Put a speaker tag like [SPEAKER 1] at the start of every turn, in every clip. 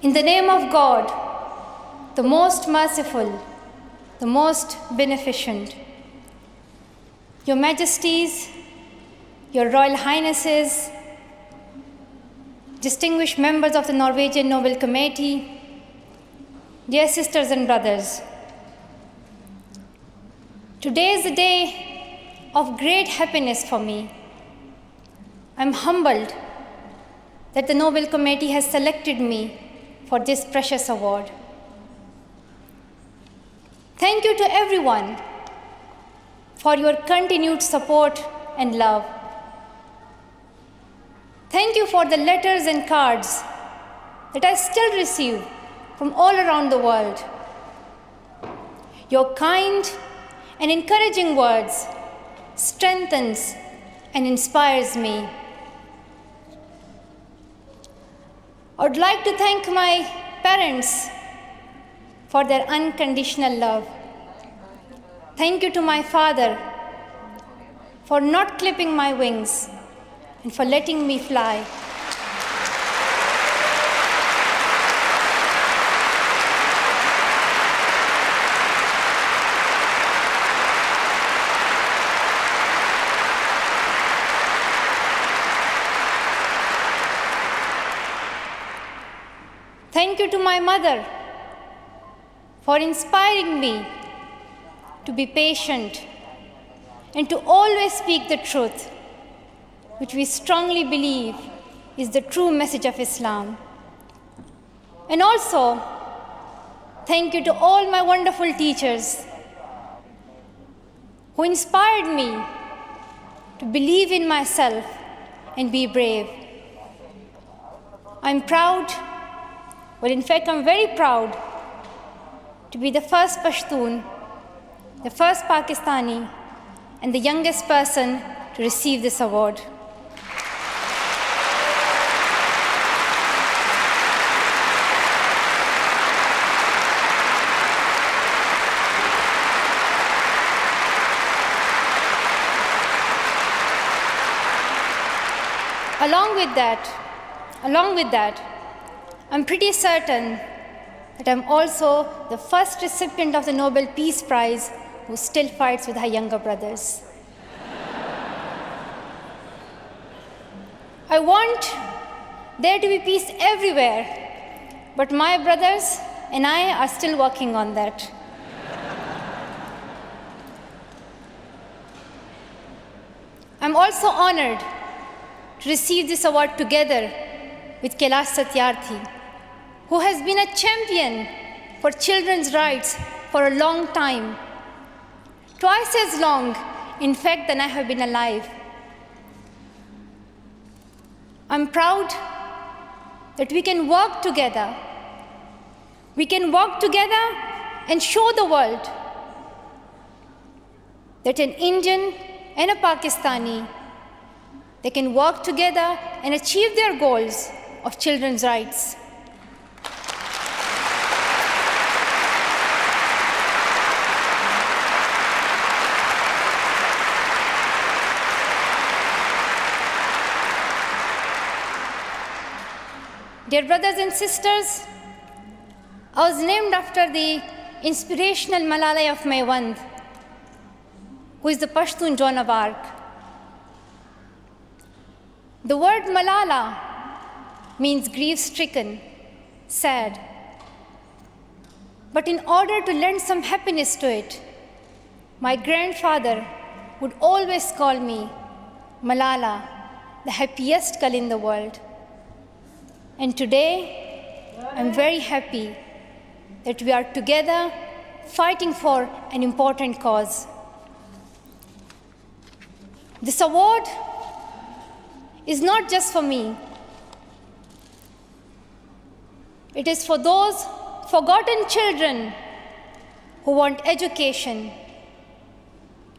[SPEAKER 1] In the name of God, the most merciful, the most beneficent, Your Majesties, Your Royal Highnesses, distinguished members of the Norwegian Nobel Committee, dear sisters and brothers, today is a day of great happiness for me. I'm humbled that the Nobel Committee has selected me for this precious award. Thank you to everyone for your continued support and love. Thank you for the letters and cards that I still receive from all around the world. Your kind and encouraging words strengthens and inspires me. I would like to thank my parents for their unconditional love. Thank you to my father for not clipping my wings and for letting me fly. Thank you to my mother for inspiring me to be patient and to always speak the truth, which we strongly believe is the true message of Islam. And also, thank you to all my wonderful teachers who inspired me to believe in myself and be brave. I'm proud. Well, in fact, I'm very proud to be the first Pashtun, the first Pakistani, and the youngest person to receive this award. Along with that, I'm pretty certain that I'm also the first recipient of the Nobel Peace Prize who still fights with her younger brothers. I want there to be peace everywhere, but my brothers and I are still working on that. I'm also honored to receive this award together with Kailash Satyarthi, who has been a champion for children's rights for a long time, twice as long, in fact, than I have been alive. I'm proud that we can work together. We can work together and show the world that an Indian and a Pakistani, they can work together and achieve their goals of children's rights. Dear brothers and sisters, I was named after the inspirational Malala of Maiwand, who is the Pashtun Joan of Arc. The word Malala means grief-stricken, sad. But in order to lend some happiness to it, my grandfather would always call me Malala, the happiest girl in the world. And today, I'm very happy that we are together fighting for an important cause. This award is not just for me. It is for those forgotten children who want education.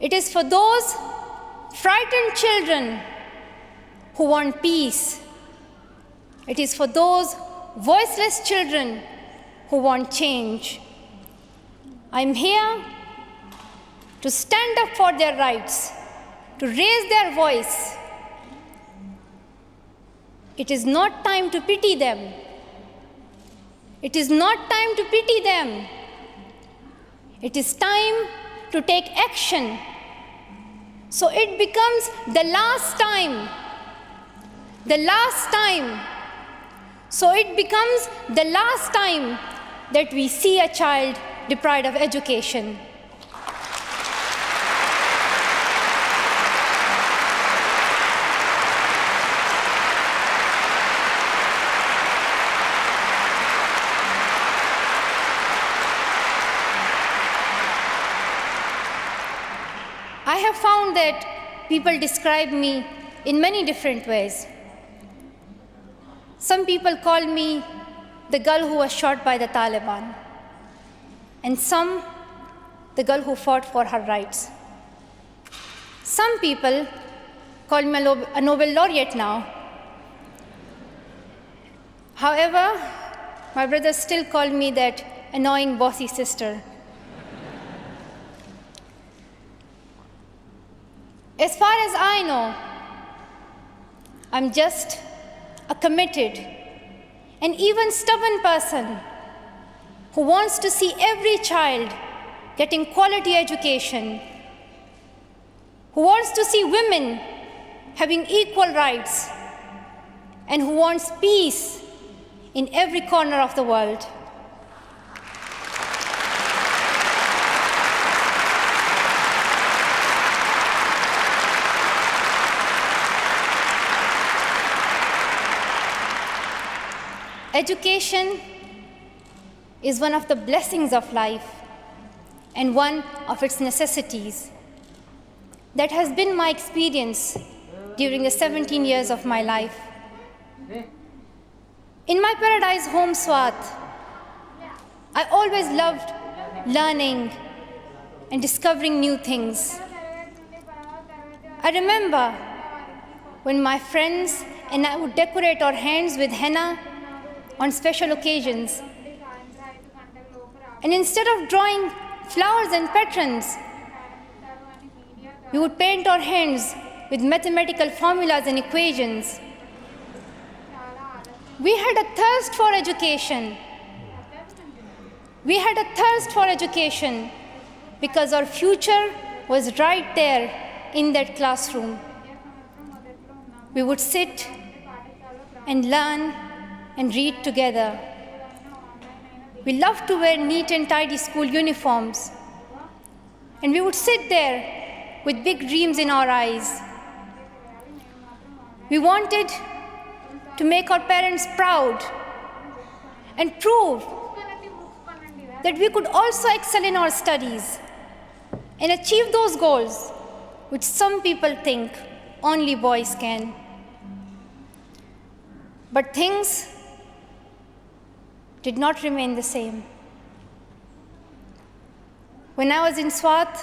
[SPEAKER 1] It is for those frightened children who want peace. It is for those voiceless children who want change. I'm here to stand up for their rights, to raise their voice. It is not time to pity them. It is not time to pity them. It is time to take action. So it becomes the last time. The last time. So it becomes the last time that we see a child deprived of education. I have found that people describe me in many different ways. Some people call me the girl who was shot by the Taliban, and some the girl who fought for her rights. Some people call me a Nobel laureate now. However, my brothers still call me that annoying bossy sister. As far as I know, I'm just a committed and even stubborn person who wants to see every child getting quality education, who wants to see women having equal rights, and who wants peace in every corner of the world. Education is one of the blessings of life and one of its necessities. That has been my experience during the 17 years of my life. In my paradise home, Swat, I always loved learning and discovering new things. I remember when my friends and I would decorate our hands with henna on special occasions. And instead of drawing flowers and patrons, we would paint our hands with mathematical formulas and equations. We had a thirst for education. We had a thirst for education because our future was right there in that classroom. We would sit and learn and read together. We loved to wear neat and tidy school uniforms. And we would sit there with big dreams in our eyes. We wanted to make our parents proud and prove that we could also excel in our studies and achieve those goals which some people think only boys can. But things did not remain the same. When I was in Swat,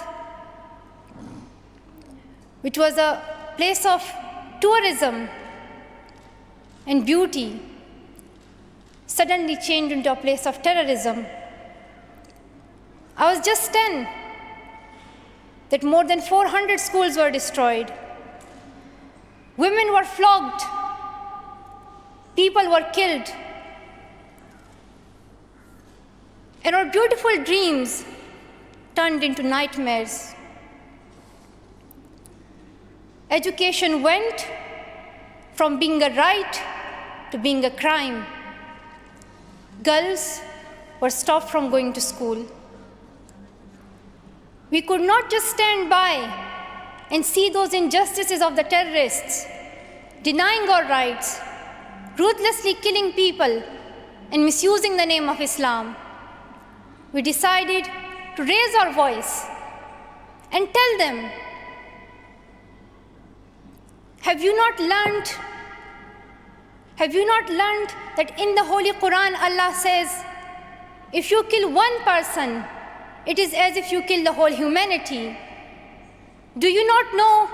[SPEAKER 1] which was a place of tourism and beauty, suddenly changed into a place of terrorism. I was just 10 that more than 400 schools were destroyed. Women were flogged. People were killed. And our beautiful dreams turned into nightmares. Education went from being a right to being a crime. Girls were stopped from going to school. We could not just stand by and see those injustices of the terrorists, denying our rights, ruthlessly killing people, and misusing the name of Islam. We decided to raise our voice and tell them, have you not learned that in the Holy Quran Allah says, if you kill one person, it is as if you kill the whole humanity? Do you not know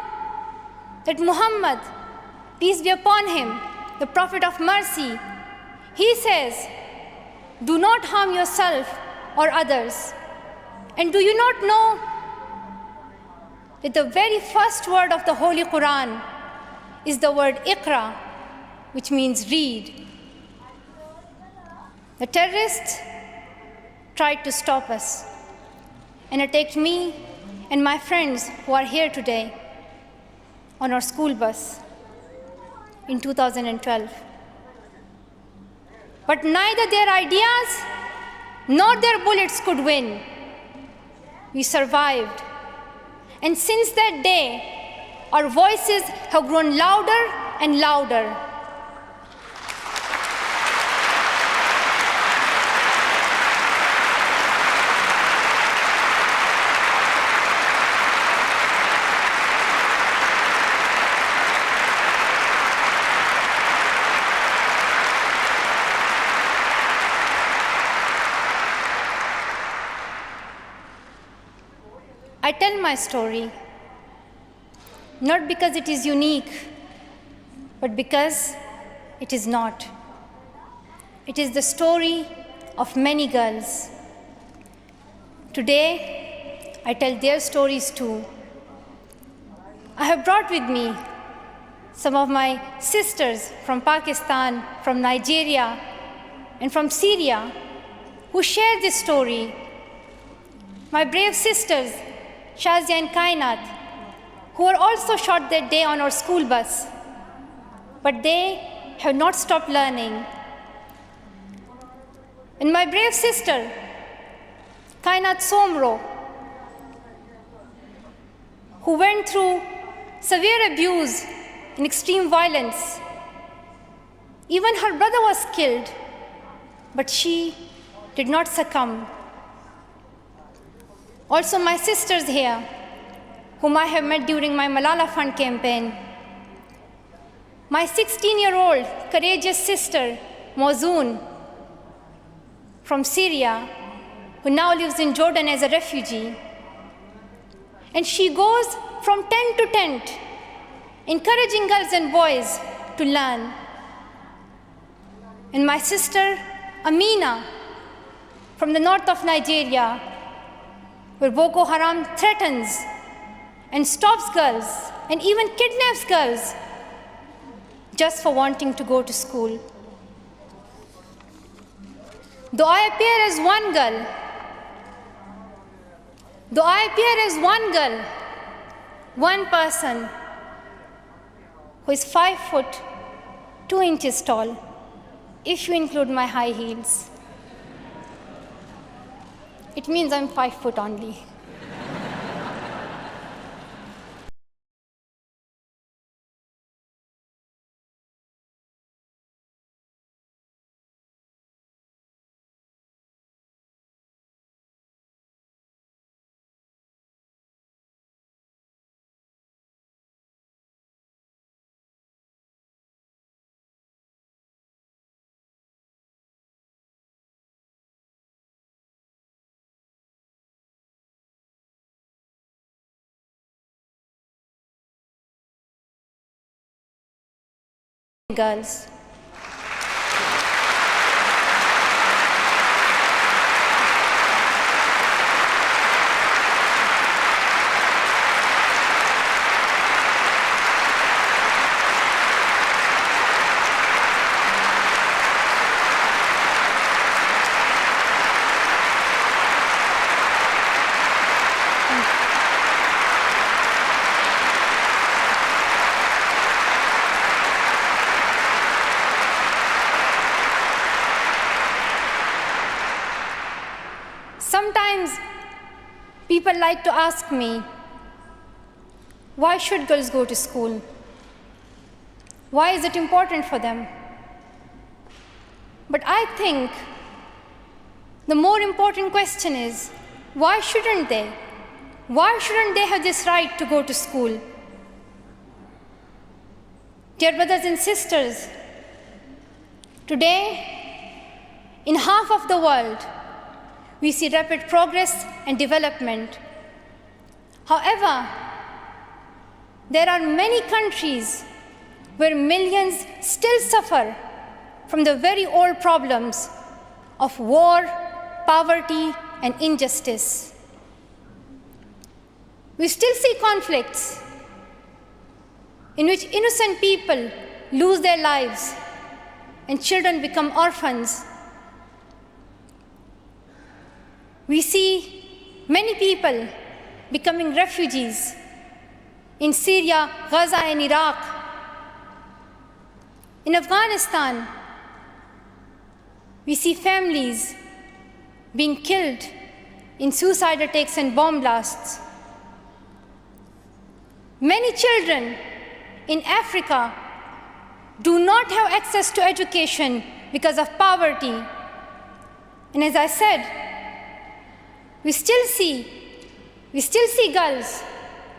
[SPEAKER 1] that Muhammad, peace be upon him, the Prophet of mercy, he says, do not harm yourself or others. And do you not know that the very first word of the Holy Quran is the word Iqra, which means read? The terrorists tried to stop us and attacked me and my friends who are here today on our school bus in 2012. But neither their ideas nor their bullets could win. We survived. And since that day, our voices have grown louder and louder. I tell my story not because it is unique, but because it is not. It is the story of many girls. Today, I tell their stories too. I have brought with me some of my sisters from Pakistan, from Nigeria, and from Syria who share this story. My brave sisters, Shazia and Kainat, who were also shot that day on our school bus. But they have not stopped learning. And my brave sister, Kainat Somro, who went through severe abuse and extreme violence. Even her brother was killed, but she did not succumb. Also my sisters here, whom I have met during my Malala Fund campaign. My 16-year-old courageous sister, Mozoon, from Syria, who now lives in Jordan as a refugee. And she goes from tent to tent, encouraging girls and boys to learn. And my sister, Amina, from the north of Nigeria, where Boko Haram threatens and stops girls and even kidnaps girls just for wanting to go to school. Though I appear as one girl, one person who is 5 foot 2 inches tall, if you include my high heels, it means I'm 5 foot only. Girls. Sometimes people like to ask me, why should girls go to school? Why is it important for them? But I think the more important question is, why shouldn't they? Why shouldn't they have this right to go to school? Dear brothers and sisters, today, in half of the world, we see rapid progress and development. However, there are many countries where millions still suffer from the very old problems of war, poverty, and injustice. We still see conflicts in which innocent people lose their lives and children become orphans We see many people becoming refugees in Syria, Gaza, and Iraq. In Afghanistan, we see families being killed in suicide attacks and bomb blasts. Many children in Africa do not have access to education because of poverty. And as I said, we still see girls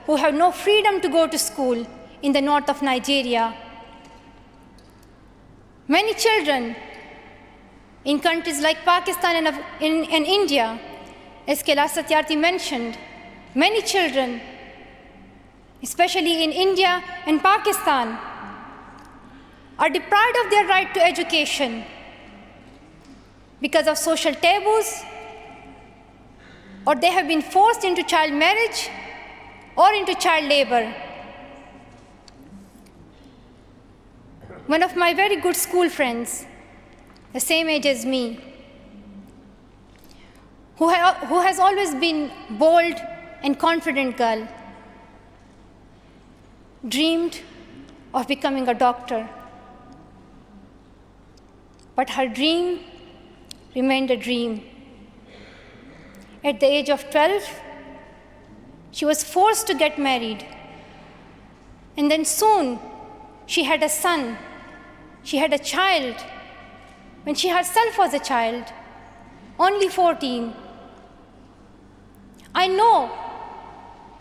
[SPEAKER 1] who have no freedom to go to school in the north of Nigeria. Many children in countries like Pakistan and India, as Kailash Satyarthi mentioned, many children, especially in India and Pakistan, are deprived of their right to education because of social taboos, or they have been forced into child marriage or into child labor. One of my very good school friends, the same age as me, who has always been bold and confident girl, dreamed of becoming a doctor. But her dream remained a dream. At the age of 12, she was forced to get married. And then soon, she had a son. She had a child when she herself was a child, only 14. I know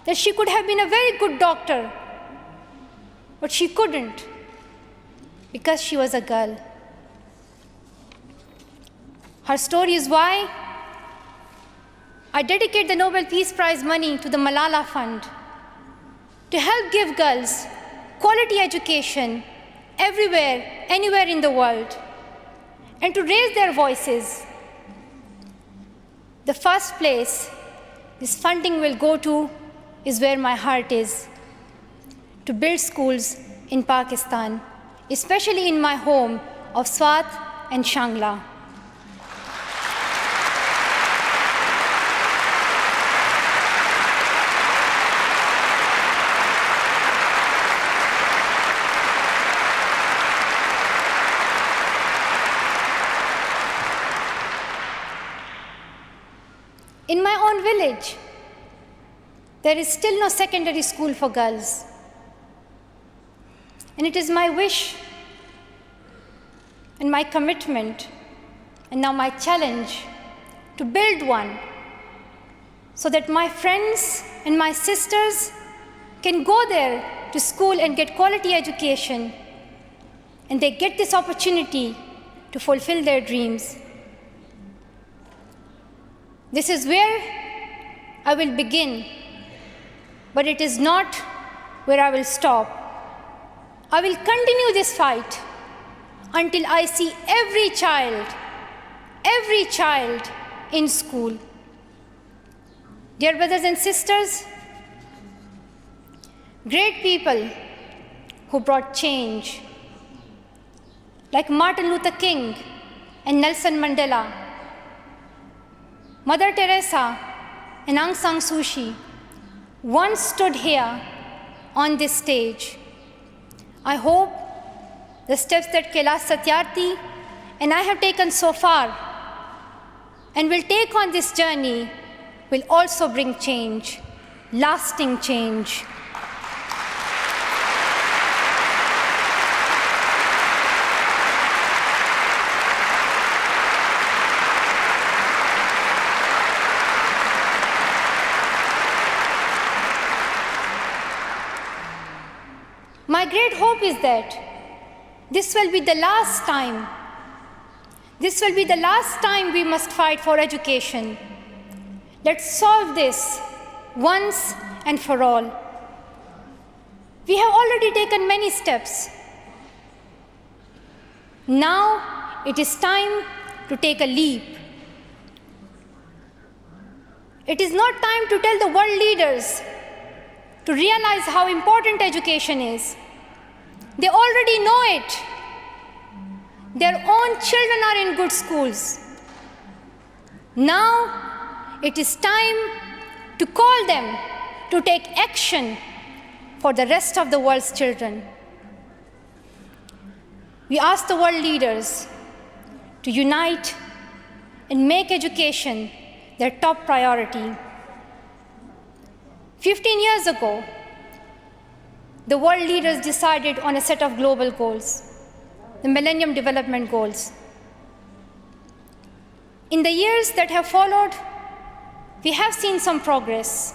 [SPEAKER 1] that she could have been a very good doctor, but she couldn't because she was a girl. Her story is why I dedicate the Nobel Peace Prize money to the Malala Fund to help give girls quality education everywhere, anywhere in the world, and to raise their voices. The first place this funding will go to is where my heart is, to build schools in Pakistan, especially in my home of Swat and Shangla. In my own village, there is still no secondary school for girls. And it is my wish and my commitment, and now my challenge, to build one so that my friends and my sisters can go there to school and get quality education, and they get this opportunity to fulfill their dreams. This is where I will begin, but it is not where I will stop. I will continue this fight until I see every child in school. Dear brothers and sisters, great people who brought change, like Martin Luther King and Nelson Mandela, Mother Teresa and Aung San Suu Kyi, once stood here on this stage. I hope the steps that Kailash Satyarthi and I have taken so far and will take on this journey will also bring change, lasting change. My great hope is that this will be the last time. This will be the last time we must fight for education. Let's solve this once and for all. We have already taken many steps. Now it is time to take a leap. It is not time to tell the world leaders to realize how important education is. They already know it. Their own children are in good schools. Now it is time to call them to take action for the rest of the world's children. We ask the world leaders to unite and make education their top priority. 15 years ago, the world leaders decided on a set of global goals, the Millennium Development Goals. In the years that have followed, we have seen some progress.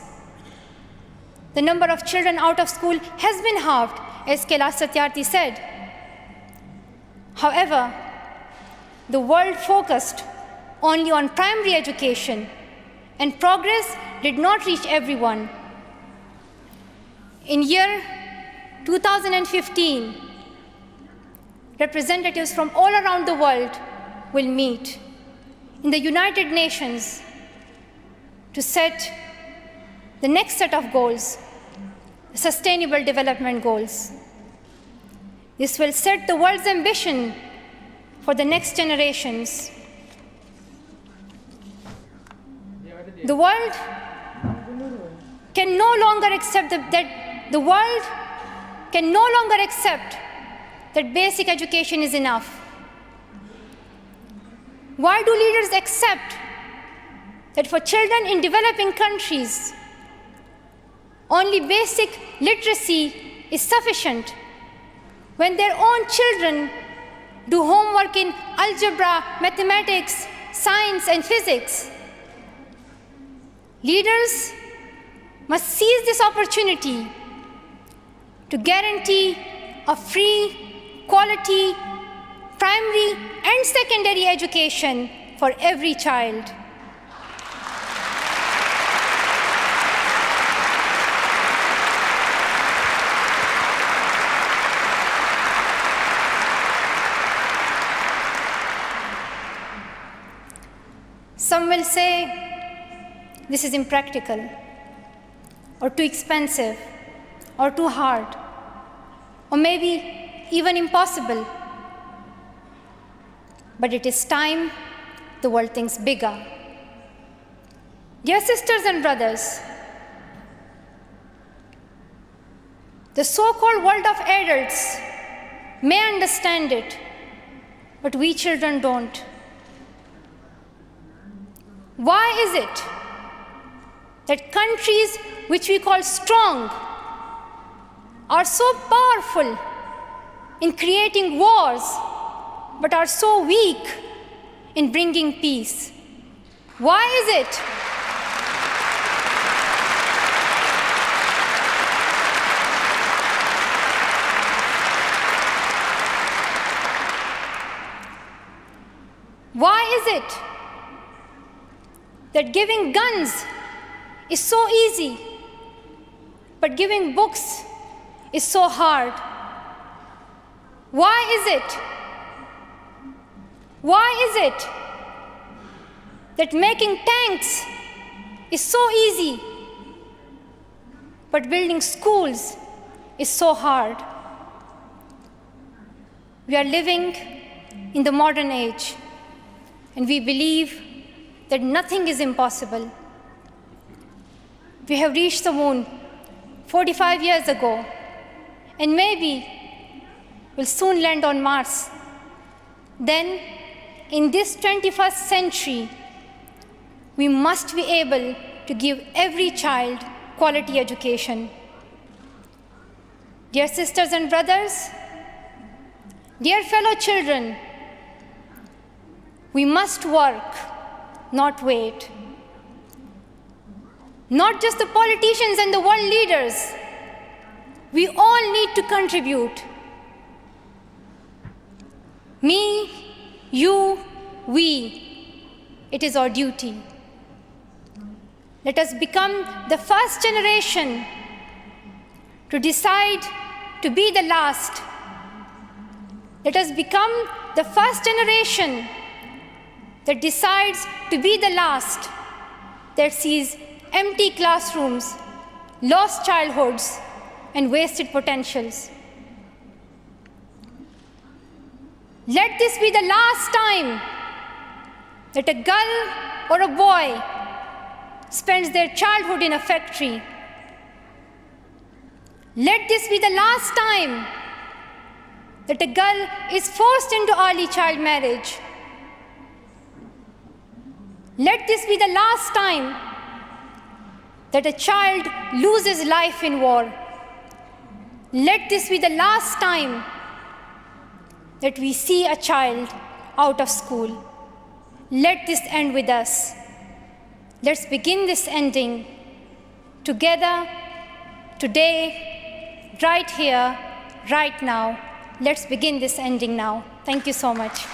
[SPEAKER 1] The number of children out of school has been halved, as Kailash Satyarthi said. However, the world focused only on primary education, and progress did not reach everyone. In year 2015, representatives from all around the world will meet in the United Nations to set the next set of goals, Sustainable Development Goals. This will set the world's ambition for the next generations. The world can no longer accept that basic education is enough. Why do leaders accept that for children in developing countries, only basic literacy is sufficient when their own children do homework in algebra, mathematics, science, and physics? Leaders must seize this opportunity to guarantee a free, quality, primary and secondary education for every child. Some will say this is impractical, or too expensive, or too hard, or maybe even impossible. But it is time the world thinks bigger. Dear sisters and brothers, the so-called world of adults may understand it, but we children don't. Why is it that countries which we call strong are so powerful in creating wars, but are so weak in bringing peace? Why is it? Why is it that giving guns is so easy, but giving books is so hard? Why is it? Why is it that making tanks is so easy, but building schools is so hard? We are living in the modern age, and we believe that nothing is impossible. We have reached the moon 45 years ago, and maybe we'll soon land on Mars. Then, in this 21st century, we must be able to give every child quality education. Dear sisters and brothers, dear fellow children, we must work, not wait. Not just the politicians and the world leaders. We all need to contribute. Me, you, we. It is our duty. Let us become the first generation to decide to be the last. Let us become the first generation that decides to be the last, that sees empty classrooms, lost childhoods, and wasted potentials. Let this be the last time that a girl or a boy spends their childhood in a factory. Let this be the last time that a girl is forced into early child marriage. Let this be the last time that a child loses life in war. Let this be the last time that we see a child out of school. Let this end with us. Let's begin this ending together, today, right here, right now. Let's begin this ending now. Thank you so much.